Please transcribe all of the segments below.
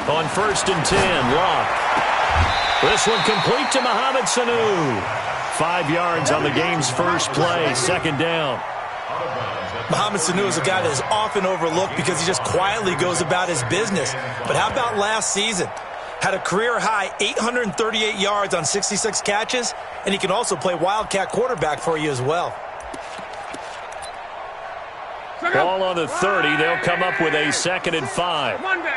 On 1st and 10, Locke. This one complete to Mohamed Sanu. 5 yards on the game's first play, 2nd down. Mohamed Sanu is a guy that is often overlooked because he just quietly goes about his business. But how about last season? Had a career-high 838 yards on 66 catches, and he can also play wildcat quarterback for you as well. Ball on the 30. They'll come up with a 2nd and 5. Monday.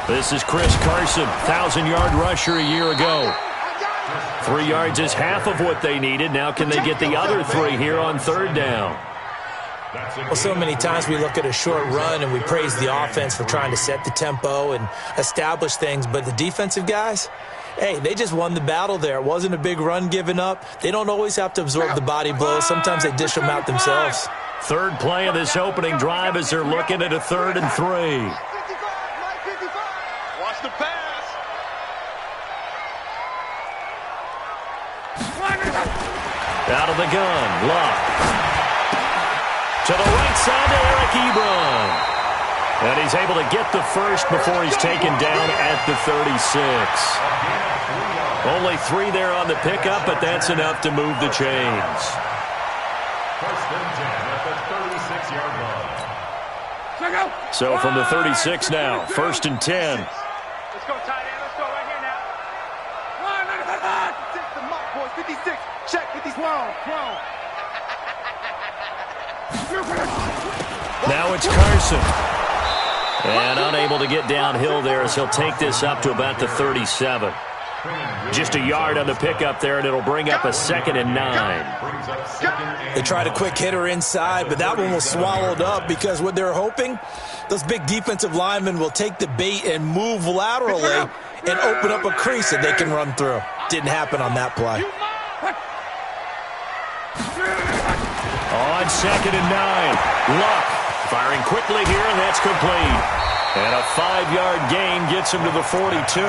This is Chris Carson, 1,000-yard rusher a year ago. 3 yards is half of what they needed. Now can they get the other 3 here on 3rd down? Well, so many times we look at a short run and we praise the offense for trying to set the tempo and establish things, but the defensive guys, hey, they just won the battle there. It wasn't a big run given up. They don't always have to absorb the body blows. Sometimes they dish them out themselves. 3rd play of this opening drive as they're looking at a 3rd and 3. Watch the pass. Out of the gun, Locke. To the right side to Eric Ebron. And he's able to get the first before he's taken down at the 36. Only 3 there on the pickup, but that's enough to move the chains. 1st and 10 at the 36-yard line. So from the 36 now, 1st and 10. Let's go, tight end. Let's go right here now. 56, the mark, boys. 56. Check 51. Now it's Carson. And unable to get downhill there as he'll take this up to about the 37. Just a yard on the pickup there, and it'll bring up a 2nd and 9. They tried a quick hitter inside, but that one was swallowed up because what they're hoping, those big defensive linemen will take the bait and move laterally and open up a crease that they can run through. Didn't happen on that play. On 2nd and 9, Luck firing quickly here, and that's complete. And a 5-yard gain gets him to the 42.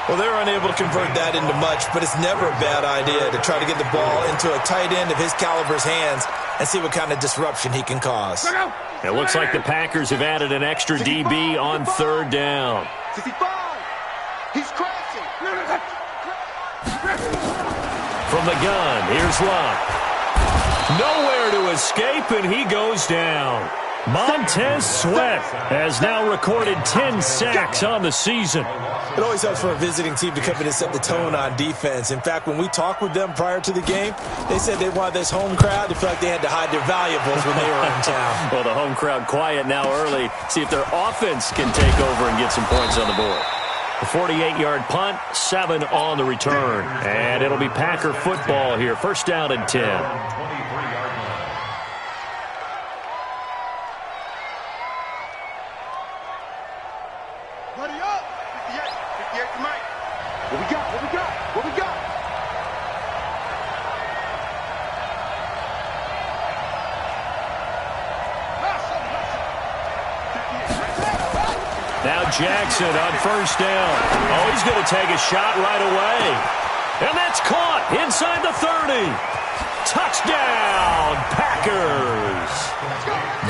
Well, they're unable to convert that into much, but it's never a bad idea to try to get the ball into a tight end of his caliber's hands and see what kind of disruption he can cause. It looks like the Packers have added an extra DB on 3rd down. 65. He's crashing. From the gun, here's Luck. Nowhere to escape, and he goes down. Montez Sweat has now recorded 10 sacks on the season. It always helps for a visiting team to come in and set the tone on defense. In fact, when we talked with them prior to the game, they said they wanted this home crowd to feel like they had to hide their valuables when they were in town. Well, the home crowd quiet now early. See if their offense can take over and get some points on the board. A 48-yard punt, 7 on the return. And it'll be Packer football here. 1st down and 10. Buddy up. 58. 58 to Mike. What we got? Now Jackson on 1st down. Oh, he's going to take a shot right away. And that's caught inside the 30. Touchdown, Packers.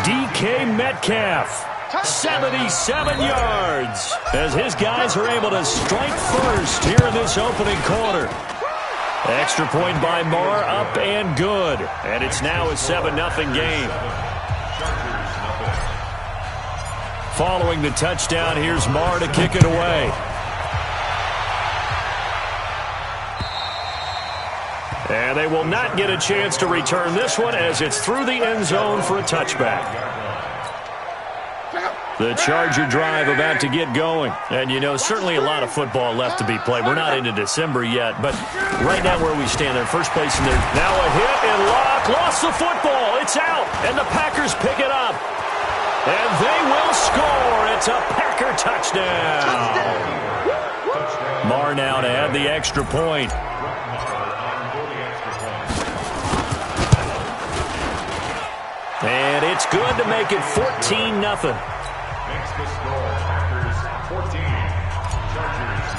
DK Metcalf, 77 yards, as his guys are able to strike first here in this opening quarter. Extra point by Moore, up and good. And it's now a 7-0 game. Following the touchdown, here's Marr to kick it away. And they will not get a chance to return this one as it's through the end zone for a touchback. The Charger drive about to get going. And, you know, certainly a lot of football left to be played. We're not into December yet, but right now where we stand, they're first place in there. Now a hit, and Locke lost the football. It's out, and the Packers pick it up. And they will score. It's a Packer touchdown. Marr now to add the extra point. And it's good to make it 14-0. Makes the score Packers 14, Chargers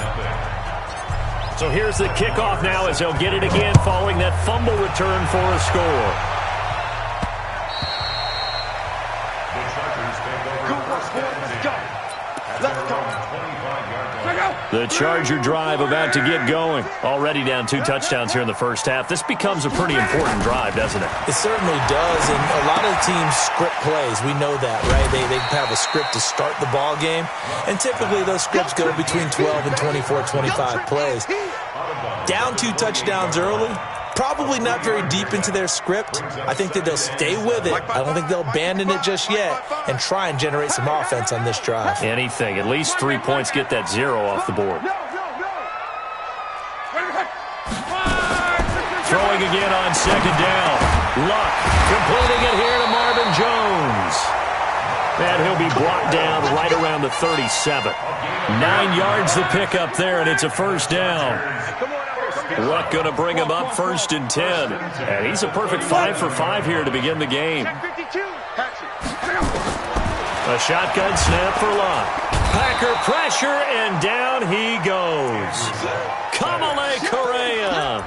0. So here's the kickoff now as they'll get it again following that fumble return for a score. The Charger drive about to get going. Already down 2 touchdowns here in the first half. This becomes a pretty important drive, doesn't it? It certainly does, and a lot of teams script plays. We know that, right? They have a script to start the ball game, and typically those scripts go between 12 and 24, 25 plays. Down 2 touchdowns early, probably not very deep into their script. I think that they'll stay with it. I don't think they'll abandon it just yet and try and generate some offense on this drive. Anything. At least 3 points, get that 0 off the board. Throwing again on second down. Luck completing it here to Marvin Jones. And he'll be brought down right around the 37. 9 yards the pickup there, and it's a first down. Luck going to bring him up 1st and 10. And he's a perfect 5 for 5 here to begin the game. A shotgun snap for Luck. Packer pressure, and down he goes. Kamale Correa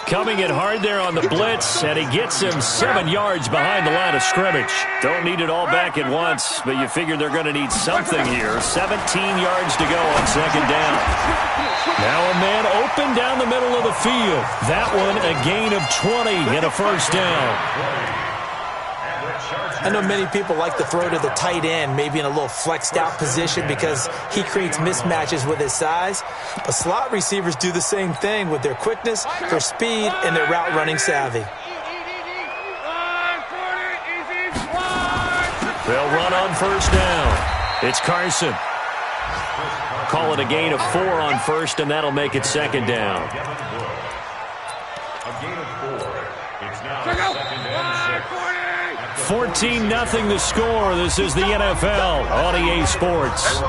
coming in hard there on the blitz, and he gets him 7 yards behind the line of scrimmage. Don't need it all back at once, but you figure they're going to need something here. 17 yards to go on second down. Now a man open down the middle of the field. That one a gain of 20 and a first down. I know many people like to throw to the tight end, maybe in a little flexed out position because he creates mismatches with his size. But slot receivers do the same thing with their quickness, their speed, and their route running savvy. They'll run on first down. It's Carson. Call it a gain of 4 on first, and that'll make it second down. A gain of 4. It's now second and 6. 14-0 the score. This is the NFL on EA Sports.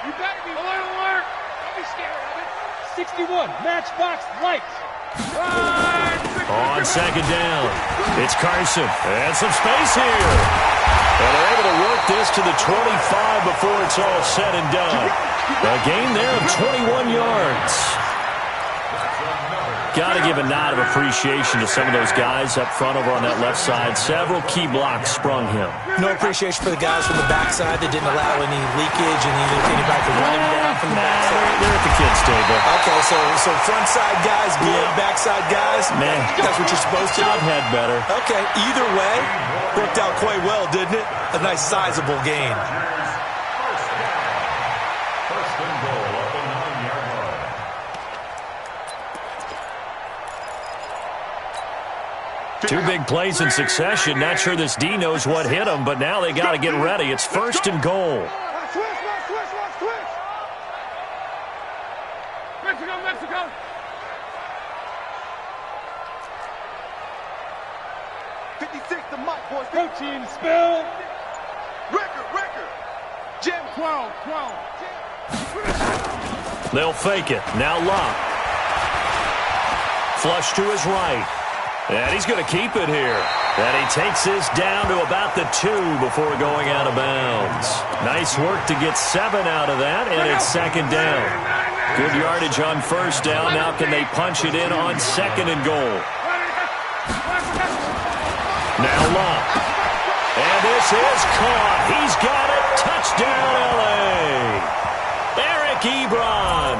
You better be alert. Don't be scared of it. 61, matchbox lights. On second down, it's Carson. And some space here. And they're able to work this to the 25 before it's all said and done. A gain there of 21 yards. Got to give a nod of appreciation to some of those guys up front over on that left side. Several key blocks sprung him. No appreciation for the guys from the backside that didn't allow any leakage and anybody to run him down from the backside. They're at the kids' table. Okay, so front side guys, good, backside guys. Man, that's what you're supposed to do. I've had better. Okay, either way, worked out quite well, didn't it? A nice sizable gain. First and goal at the 9-yard line. Two big plays in succession. Not sure this D knows what hit him, but now they got to get ready. It's first and goal. Mexico. 56 to Mike, boys. Protein spill. Record. Jim 12. They'll fake it. Now Luck. Flush to his right. And he's going to keep it here. And he takes this down to about the 2 before going out of bounds. Nice work to get 7 out of that, and it's second down. Good yardage on first down. Now can they punch it in on second and goal? Now Luck. And this is caught. He's got it. Touchdown, L.A. Eric Ebron.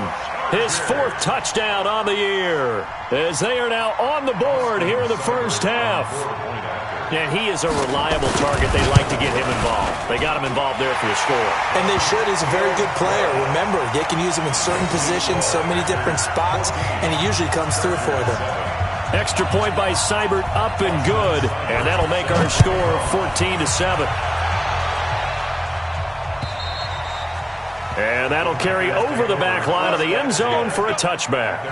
His 4th touchdown on the year as they are now on the board here in the first half. And he is a reliable target. They like to get him involved. They got him involved there for the score. And they should. He's a very good player. Remember, they can use him in certain positions, so many different spots, and he usually comes through for them. Extra point by Seibert, up and good. And that'll make our score 14-7. And that'll carry over the back line of the end zone for a touchback.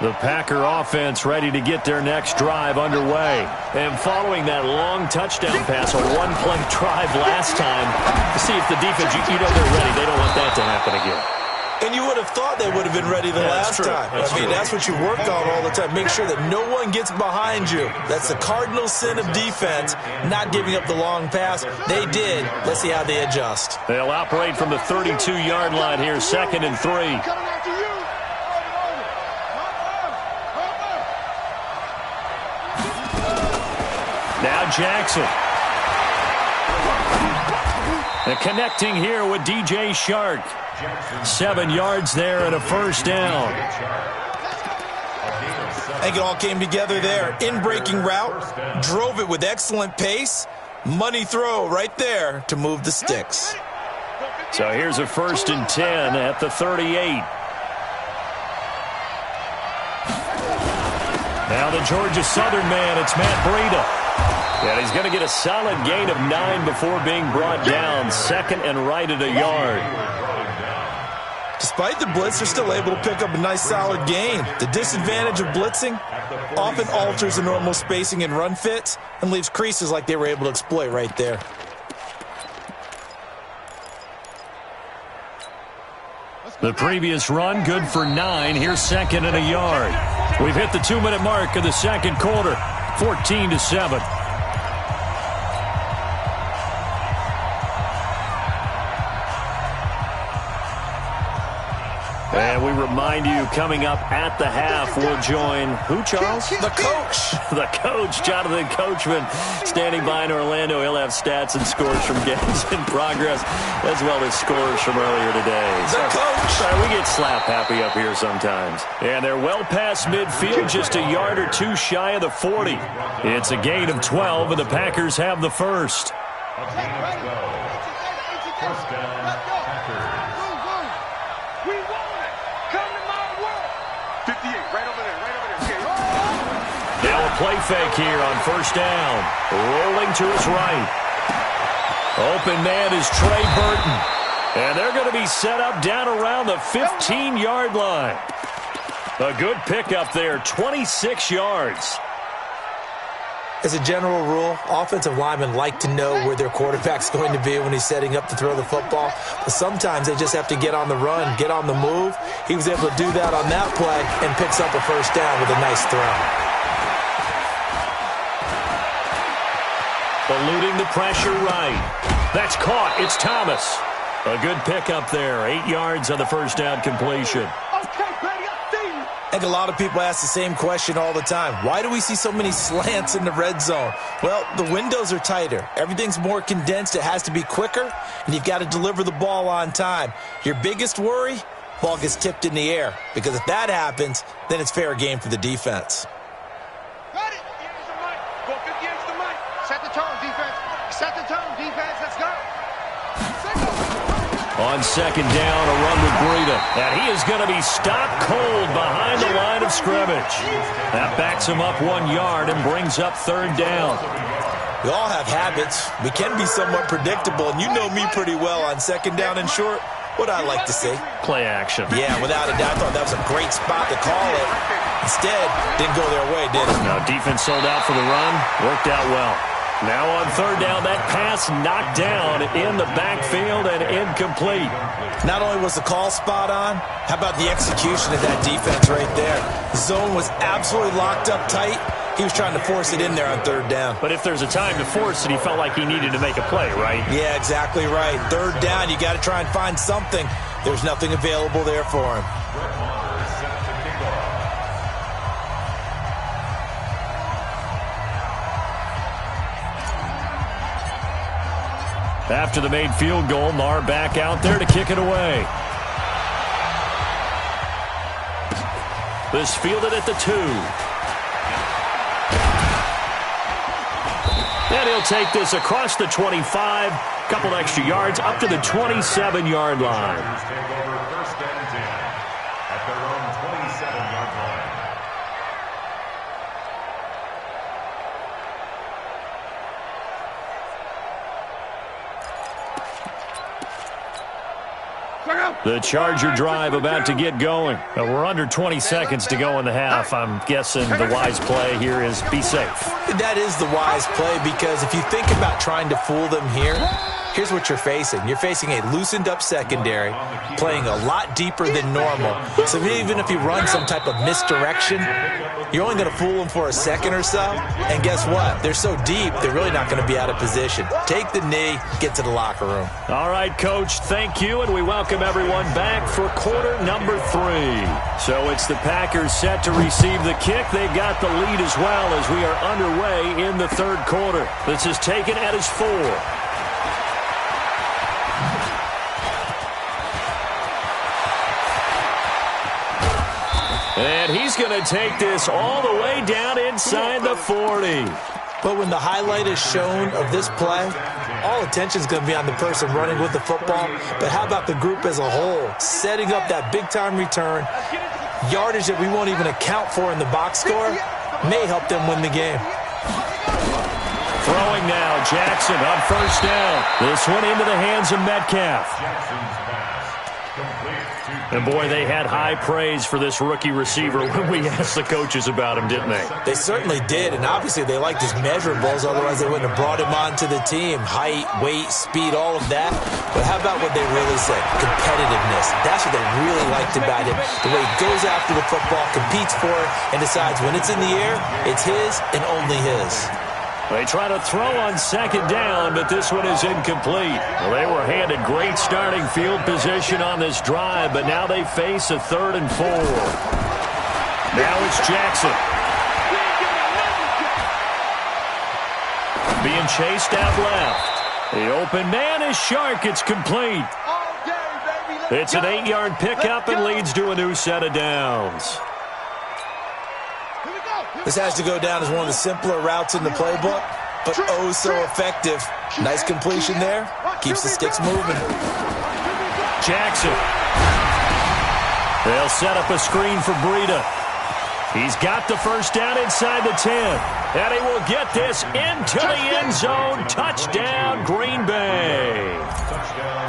The Packer offense ready to get their next drive underway. And following that long touchdown pass, a one-play drive last time, to see if the defense, you know they're ready. They don't want that to happen again. And you would have thought they would have been ready the last time. I mean, that's what you work on all the time. Make sure that no one gets behind you. That's the cardinal sin of defense, not giving up the long pass. They did. Let's see how they adjust. They'll operate from the 32-yard line here, 2nd and 3. Now Jackson. And connecting here with DJ Shark. 7 yards there and a first down. I think it all came together there. In-breaking route, drove it with excellent pace. Money throw right there to move the sticks. So here's a 1st and 10 at the 38. Now the Georgia Southern man, it's Matt Breida. And he's going to get a solid gain of 9 before being brought down. 2nd and right at a yard. Despite the blitz, they're still able to pick up a nice solid gain. The disadvantage of blitzing often alters the normal spacing and run fits and leaves creases like they were able to exploit right there. The previous run, good for 9. Here's 2nd and a yard. We've hit the 2-minute mark of the second quarter. 14-7. And we remind you, coming up at the half, we'll join who, Charles? The coach. The coach, Jonathan Coachman, standing by in Orlando. He'll have stats and scores from games in progress, as well as scores from earlier today. The coach. We get slap happy up here sometimes. And they're well past midfield, just a yard or two shy of the 40. It's a gain of 12, and the Packers have the first. A gain of 12. First down, Packers. Now a play fake here on first down. Rolling to his right. Open man is Trey Burton. And they're going to be set up down around the 15-yard line. A good pickup there, 26 yards. As a general rule, offensive linemen like to know where their quarterback's going to be when he's setting up to throw the football. But sometimes they just have to get on the run, get on the move. He was able to do that on that play and picks up a first down with a nice throw. Eluding the pressure right. That's caught. It's Thomas. A good pickup there. 8 yards on the first down completion. I think a lot of people ask the same question all the time. Why do we see so many slants in the red zone? Well, the windows are tighter. Everything's more condensed. It has to be quicker, and you've got to deliver the ball on time. Your biggest worry? Ball gets tipped in the air, because if that happens, then it's fair game for the defense. Got it. Go 50 yards to the mic. Set the tone, defense. Set the tone, defense. Let's go. On second down, a run with Breida. And he is going to be stopped cold behind the line of scrimmage. That backs him up 1 yard and brings up third down. We all have habits. We can be somewhat predictable, and you know me pretty well on second down and short. What I like to see. Play action. Yeah, without a doubt. I thought that was a great spot to call it. Instead, didn't go their way, did it? Now, defense sold out for the run. Worked out well. Now on third down, that pass knocked down in the backfield and incomplete. Not only was the call spot on, how about the execution of that defense right there? The zone was absolutely locked up tight. He was trying to force it in there on third down. But if there's a time to force it, he felt like he needed to make a play, right? Yeah, exactly right. Third down, you got to try and find something. There's nothing available there for him. After the made field goal, Marr back out there to kick it away. This fielded at the 2. And he'll take this across the 25, couple extra yards up to the 27-yard line. First and 10 at their own 27-yard line. The Charger drive about to get going. We're under 20 seconds to go in the half. I'm guessing the wise play here is be safe. That is the wise play, because if you think about trying to fool them here, Here's what you're facing. You're facing a loosened-up secondary, playing a lot deeper than normal. So even if you run some type of misdirection, you're only going to fool them for a second or so. And guess what? They're so deep, they're really not going to be out of position. Take the knee, get to the locker room. All right, Coach, thank you, and we welcome everyone back for quarter number 3. So it's the Packers set to receive the kick. They've got the lead as well as we are underway in the third quarter. This is taken at his 4. And he's going to take this all the way down inside the 40. But when the highlight is shown of this play, all attention is going to be on the person running with the football. But how about the group as a whole? Setting up that big-time return, yardage that we won't even account for in the box score, may help them win the game. Throwing now, Jackson on first down. This one into the hands of Metcalf. And, boy, they had high praise for this rookie receiver when we asked the coaches about him, didn't they? They certainly did, and obviously they liked his measurables, otherwise they wouldn't have brought him onto the team. Height, weight, speed, all of that. But how about what they really said? Competitiveness. That's what they really liked about him. The way he goes after the football, competes for it, and decides when it's in the air, it's his and only his. They try to throw on second down, but this one is incomplete. Well, they were handed great starting field position on this drive, but now they face a 3rd and 4. Now it's Jackson. Being chased out left. The open man is Shark. It's complete. It's an 8-yard pickup and leads to a new set of downs. This has to go down as one of the simpler routes in the playbook, but oh so effective. Nice completion there. Keeps the sticks moving. Jackson. They'll set up a screen for Breida. He's got the first down inside the 10. And he will get this into the end zone. Touchdown, Green Bay.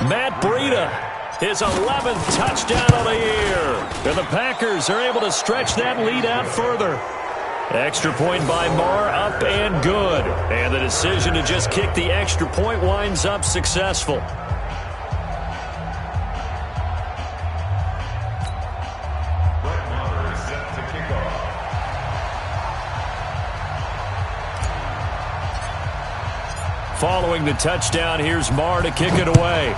Matt Breida, his 11th touchdown of the year. And the Packers are able to stretch that lead out further. Extra point by Marr, up and good. And the decision to just kick the extra point winds up successful. Following the touchdown, here's Marr to kick it away.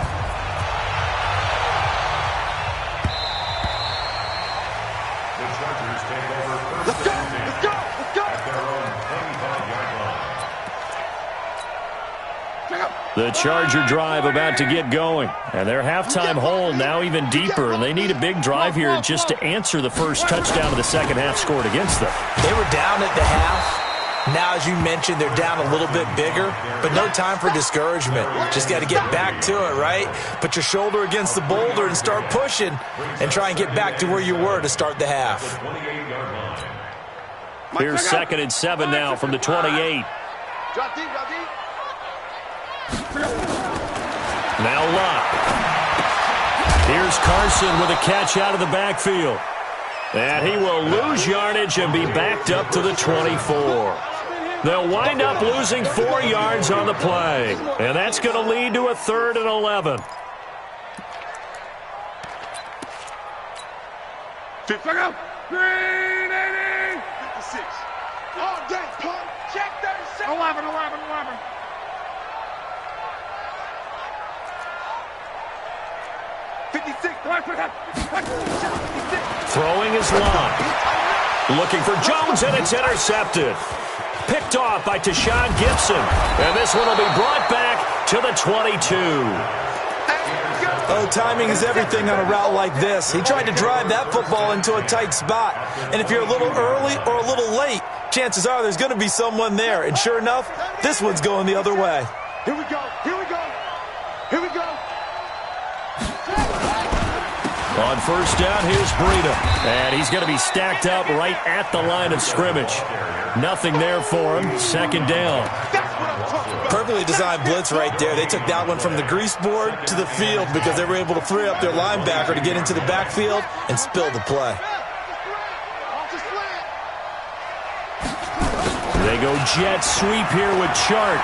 The Charger drive about to get going. And their halftime hole now even deeper. And they need a big drive here just to answer the first touchdown of the second half scored against them. They were down at the half. Now, as you mentioned, they're down a little bit bigger. But no time for discouragement. Just got to get back to it, right? Put your shoulder against the boulder and start pushing. And try and get back to where you were to start the half. Here's 2nd and 7 now from the 28. Now Lott. Here's Carson with a catch out of the backfield. And he will lose yardage and be backed up to the 24. They'll wind up losing 4 yards on the play. And that's going to lead to a 3rd and 11. Green 80. 56. All day, pump. Check 37. 11. 56. Throwing is Lott. Looking for Jones, and it's intercepted. Picked off by Tashawn Gibson. And this one will be brought back to the 22. Oh, timing is everything on a route like this. He tried to drive that football into a tight spot. And if you're a little early or a little late, chances are there's going to be someone there. And sure enough, this one's going the other way. Here we go. On first down, here's Breida. And he's going to be stacked up right at the line of scrimmage. Nothing there for him. 2nd down. Perfectly designed blitz right there. They took that one from the grease board to the field because they were able to free up their linebacker to get into the backfield and spill the play. They go jet sweep here with Chark.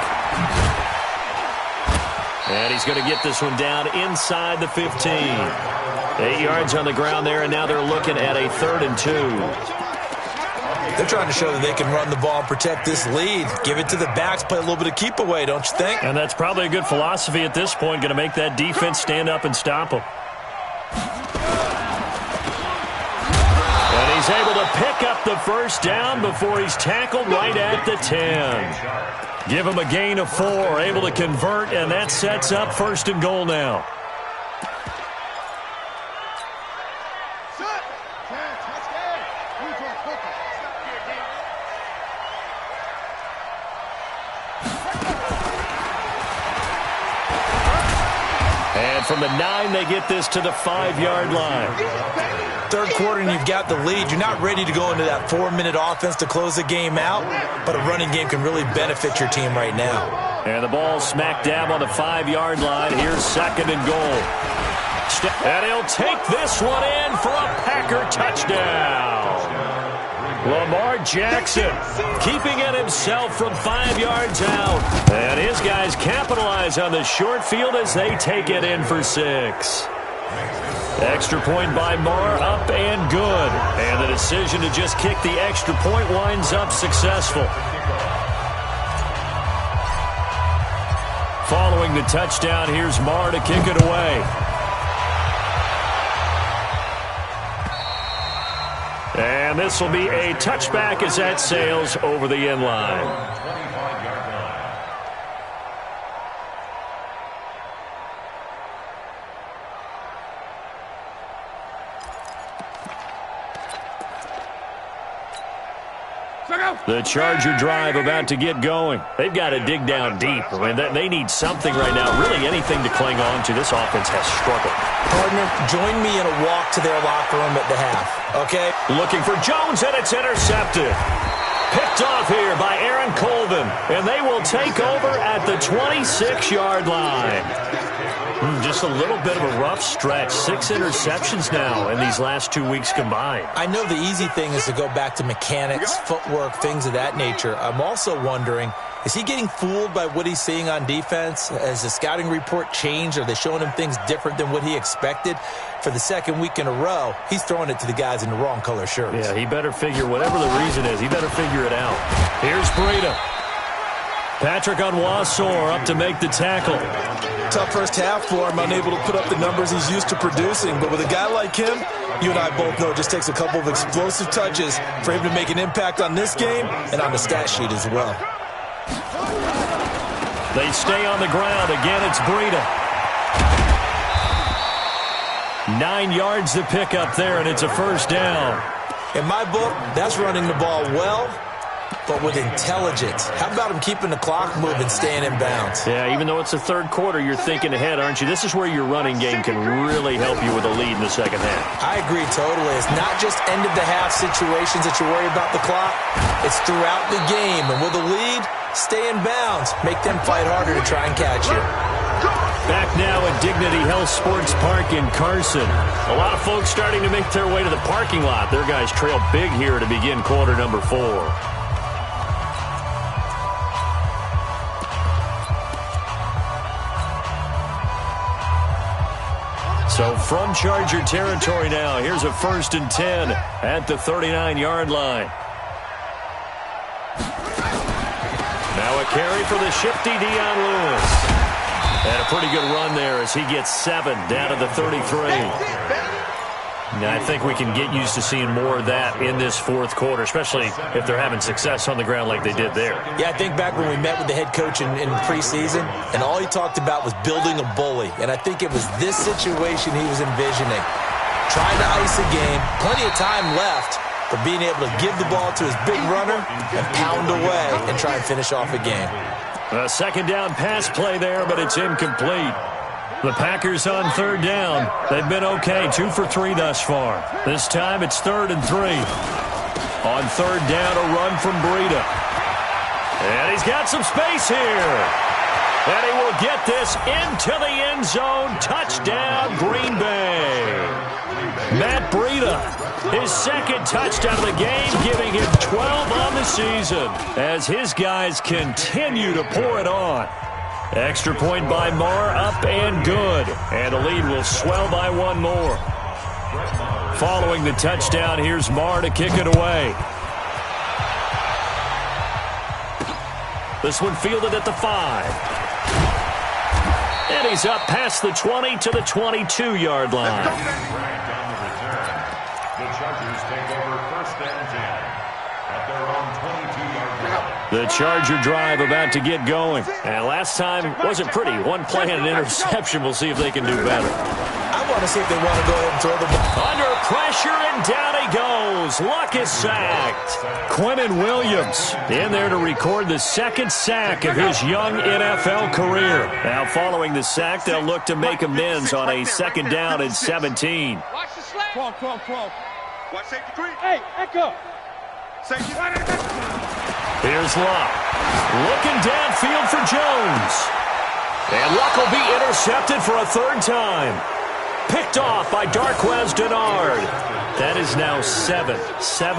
And he's going to get this one down inside the 15. 8 yards on the ground there, and now they're looking at a 3rd and 2. They're trying to show that they can run the ball and protect this lead. Give it to the backs, play a little bit of keep away, don't you think? And that's probably a good philosophy at this point, going to make that defense stand up and stop them. And he's able to pick up the first down before he's tackled right at the 10. Give him a gain of 4, able to convert, and that sets up 1st and goal now. And from the 9, they get this to the 5-yard line. Third quarter and you've got the lead. You're not ready to go into that 4-minute offense to close the game out, but a running game can really benefit your team right now. And the ball smack dab on the 5-yard line. Here's 2nd and goal. And he'll take this one in for a Packer touchdown. Lamar Jackson keeping it himself from 5 yards out. And his guys capitalize on the short field as they take it in for 6. Extra point by Marr, up and good. And the decision to just kick the extra point winds up successful. Following the touchdown, here's Marr to kick it away. And this will be a touchback as that sails over the end line. The Charger drive about to get going. They've got to dig down deep. I mean, they need something right now, really anything to cling on to. This offense has struggled. Partner, join me in a walk to their locker room at the half, okay? Looking for Jones, and it's intercepted. Picked off here by Aaron Colvin, and they will take over at the 26-yard line. Just a little bit of a rough stretch. 6 interceptions now in these last 2 weeks combined. I know the easy thing is to go back to mechanics, footwork, things of that nature. I'm also wondering, is he getting fooled by what he's seeing on defense? Has the scouting report changed? Are they showing him things different than what he expected? For the 2nd week in a row, he's throwing it to the guys in the wrong color shirts. Yeah, he better figure, whatever the reason is, he better figure it out. Here's Breida. Patrick Onwuasor up to make the tackle. Tough first half for him, unable to put up the numbers he's used to producing. But with a guy like him, you and I both know it just takes a couple of explosive touches for him to make an impact on this game and on the stat sheet as well. They stay on the ground. Again, it's Breida. 9 yards to pick up there, and it's a first down. In my book, that's running the ball well, but with intelligence. How about him keeping the clock moving, staying in bounds? Yeah, even though it's the third quarter, you're thinking ahead, aren't you? This is where your running game can really help you with a lead in the second half. I agree totally. It's not just end-of-the-half situations that you worry about the clock. It's throughout the game. And with a lead, stay in bounds. Make them fight harder to try and catch you. Back now at Dignity Health Sports Park in Carson. A lot of folks starting to make their way to the parking lot. Their guys trail big here to begin quarter number 4. So from Charger territory now, here's a 1st and 10 at the 39-yard line. Now a carry for the shifty Dion Lewis. And a pretty good run there as he gets 7 down to the 33. Now, I think we can get used to seeing more of that in this fourth quarter, especially if they're having success on the ground like they did there. Yeah, I think back when we met with the head coach in preseason, and all he talked about was building a bully. And I think it was this situation he was envisioning. Trying to ice a game, plenty of time left, but being able to give the ball to his big runner and pound away and try and finish off a game. A second down pass play there, but it's incomplete. The Packers on 3rd down. They've been okay, 2 for 3 thus far. This time it's 3rd and 3. On 3rd down, a run from Breida. And he's got some space here. And he will get this into the end zone. Touchdown, Green Bay. Matt Breida, his 2nd touchdown of the game, giving him 12 on the season as his guys continue to pour it on. Extra point by Marr, up and good. And the lead will swell by one more. Following the touchdown, here's Marr to kick it away. This one fielded at the 5. And he's up past the 20 to the 22-yard line. The Chargers take over 1st and 10 at their own 22-yard line. The Charger drive about to get going. And last time wasn't pretty. One play and an interception. We'll see if they can do better. I want to see if they want to go ahead and throw the ball. Under pressure, and down he goes. Luck is sacked. Quentin Williams in there to record the 2nd sack of his young NFL career. Now, following the sack, they'll look to make amends on a 2nd down and 17. Watch the slap. Watch safety 3. Hey, echo. Safety. Here's Luck. Looking downfield for Jones. And Luck will be intercepted for a 3rd time. Picked off by Darquez Denard. That is now 7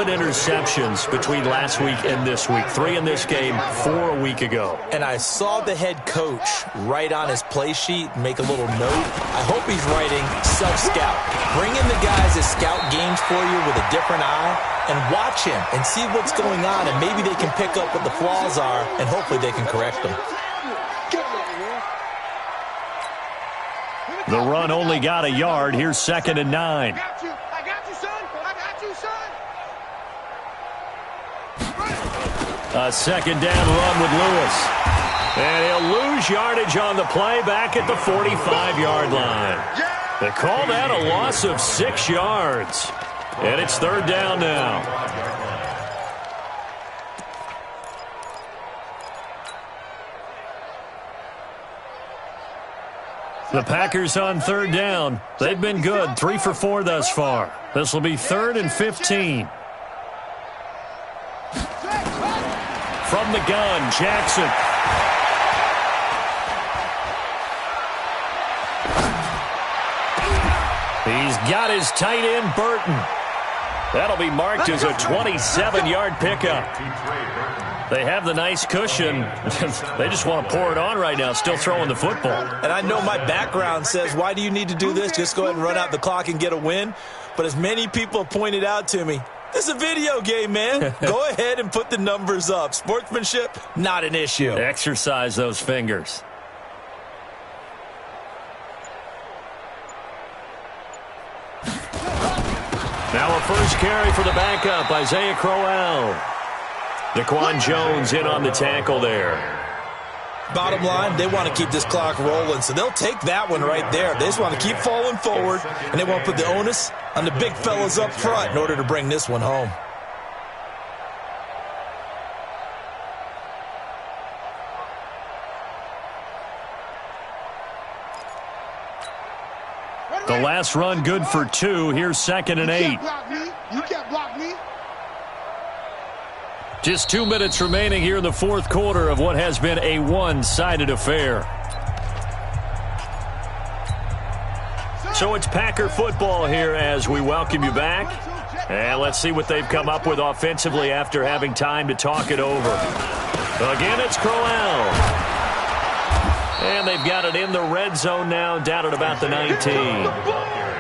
interceptions between last week and this week. 3 in this game, 4 a week ago. And I saw the head coach write on his play sheet, make a little note. I hope he's writing self-scout. Bring in the guys that scout games for you with a different eye and watch him and see what's going on, and maybe they can pick up what the flaws are, and hopefully they can correct them. The run only got a yard. Here's 2nd and 9. I got you, son. I got you, son. A 2nd down run with Lewis. And he'll lose yardage on the play back at the 45-yard line. They call that a loss of 6 yards. And it's 3rd down now. The Packers on 3rd down. They've been good, 3 for 4 thus far. This will be 3rd and 15. From the gun, Jackson. He's got his tight end, Burton. That'll be marked as a 27-yard pickup. They have the nice cushion. They just want to pour it on right now, still throwing the football. And I know my background says, why do you need to do this? Just go ahead and run out the clock and get a win. But as many people have pointed out to me, this is a video game, man. Go ahead and put the numbers up. Sportsmanship, not an issue. Exercise those fingers. Now a first carry for the backup, Isaiah Crowell. Daquan Jones in on the tackle there. Bottom line, they want to keep this clock rolling, so they'll take that one right there. They just want to keep falling forward, and they want to put the onus on the big fellas up front in order to bring this one home. The last run good for 2. Here's 2nd and 8. You can't block me. Just 2 minutes remaining here in the 4th quarter of what has been a one-sided affair. So it's Packer football here as we welcome you back. And let's see what they've come up with offensively after having time to talk it over. Again, it's Crowell. And they've got it in the red zone now, down at about the 19.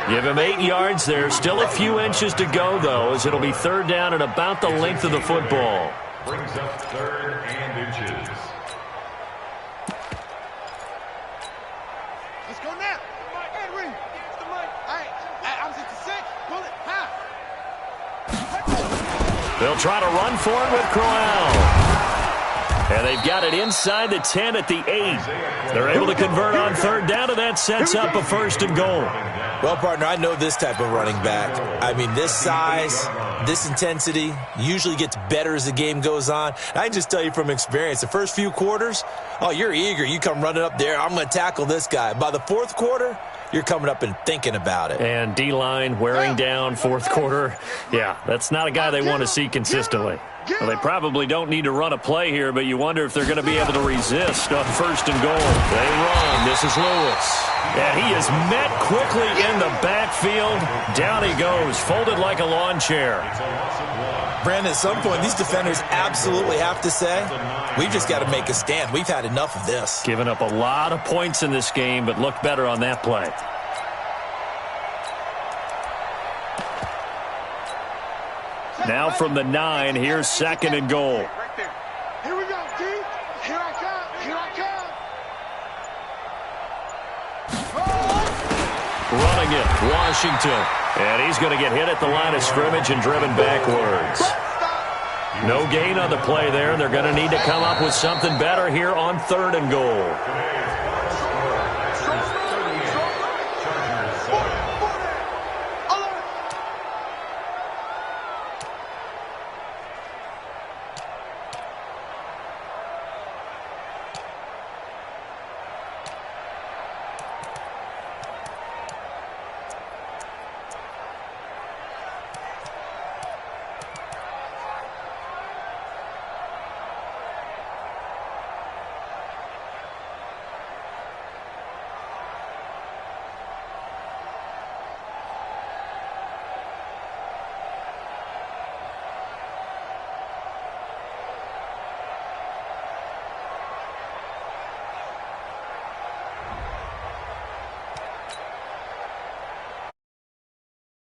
Give him 8 yards there. Still a few inches to go, though, as it'll be 3rd down at about the length of the football. Brings up 3rd and inches. Let's go now. Hey, Reed. It's the mic. All right. I'm 66. Pull it. Half. They'll try to run for it with Crowell. And they've got it inside the 10 at the 8. They're able to convert on 3rd down, and that sets up a 1st and goal. Well, partner, I know this type of running back. I mean, this size, this intensity usually gets better as the game goes on. I can just tell you from experience, the first few quarters, oh, you're eager. You come running up there, I'm going to tackle this guy. By the 4th quarter, you're coming up and thinking about it. And D-line wearing down 4th quarter. Yeah, that's not a guy they want to see consistently. Well, they probably don't need to run a play here, but you wonder if they're going to be able to resist on 1st and goal. They run. This is Lewis. And he is met quickly in the backfield. Down he goes, folded like a lawn chair. Brandon, at some point, these defenders absolutely have to say, we've just got to make a stand. We've had enough of this. Giving up a lot of points in this game, but looked better on that play. Now from the 9, here's 2nd and goal. Here we go, D. Here I come. Here I come. Running it, Washington. And he's going to get hit at the line of scrimmage and driven backwards. No gain on the play there. They're going to need to come up with something better here on 3rd and goal.